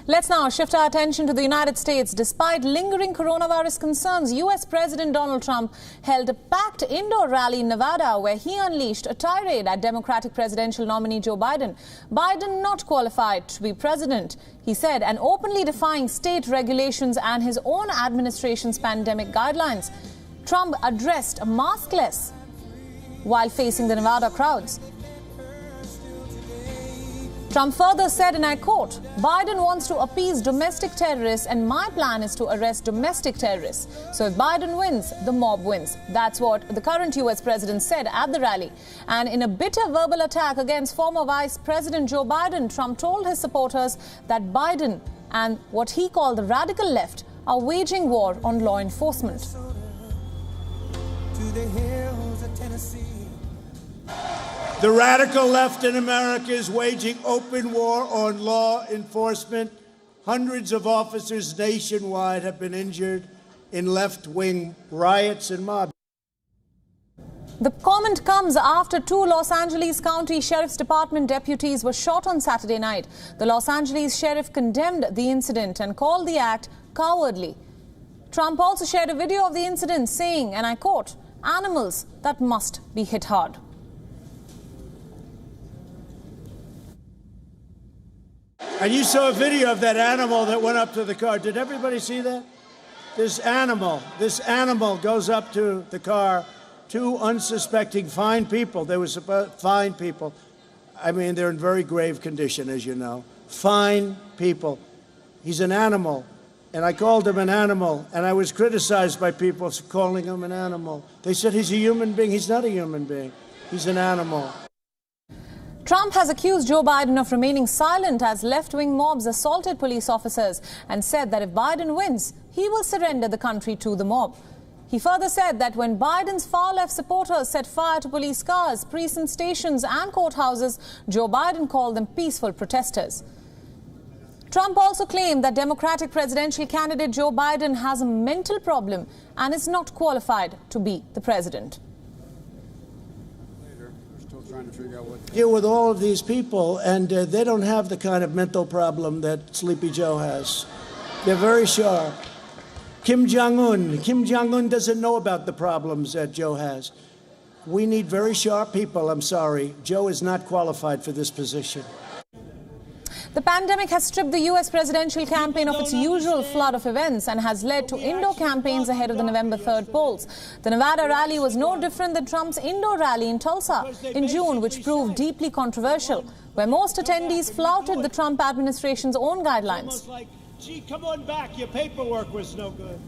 Let's now shift our attention to the United States. Despite lingering coronavirus concerns, U.S. President Donald Trump held a packed indoor rally in Nevada where he unleashed a tirade at Democratic presidential nominee Joe Biden. Biden not qualified to be president, he said, and openly defying state regulations and his own administration's pandemic guidelines. Trump addressed maskless while facing the Nevada crowds. Trump further said, and I quote, "Biden wants to appease domestic terrorists and my plan is to arrest domestic terrorists. So if Biden wins, the mob wins." That's what the current U.S. president said at the rally. And in a bitter verbal attack against former Vice President Joe Biden, Trump told his supporters that Biden and what he called the radical left are waging war on law enforcement. The radical left in America is waging open war on law enforcement. Hundreds of officers nationwide have been injured in left-wing riots and mobs. The comment comes after two Los Angeles County Sheriff's Department deputies were shot on Saturday night. The Los Angeles sheriff condemned the incident and called the act cowardly. Trump also shared a video of the incident saying, and I quote, "Animals that must be hit hard." And you saw a video of that animal that went up to the car. Did everybody see that? This animal goes up to the car. Two unsuspecting fine people. They were fine people. I mean, they're in very grave condition, as you know. Fine people. He's an animal. And I called him an animal. And I was criticized by people for calling him an animal. They said he's a human being. He's not a human being. He's an animal. Trump has accused Joe Biden of remaining silent as left-wing mobs assaulted police officers and said that if Biden wins, he will surrender the country to the mob. He further said that when Biden's far-left supporters set fire to police cars, precinct stations and courthouses, Joe Biden called them peaceful protesters. Trump also claimed that Democratic presidential candidate Joe Biden has a mental problem and is not qualified to be the president. Trying to figure out what to deal with all of these people, and they don't have the kind of mental problem that Sleepy Joe has. They're very sharp. Kim Jong-un doesn't know about the problems that Joe has. We need very sharp people. I'm sorry. Joe is not qualified for this position. The pandemic has stripped the U.S. presidential campaign of its usual flood of events and has led to indoor campaigns ahead of the November 3rd polls. The Nevada rally was no different than Trump's indoor rally in Tulsa in June, which proved deeply controversial, where most attendees flouted the Trump administration's own guidelines. Almost like, gee, come on back, your paperwork was no good.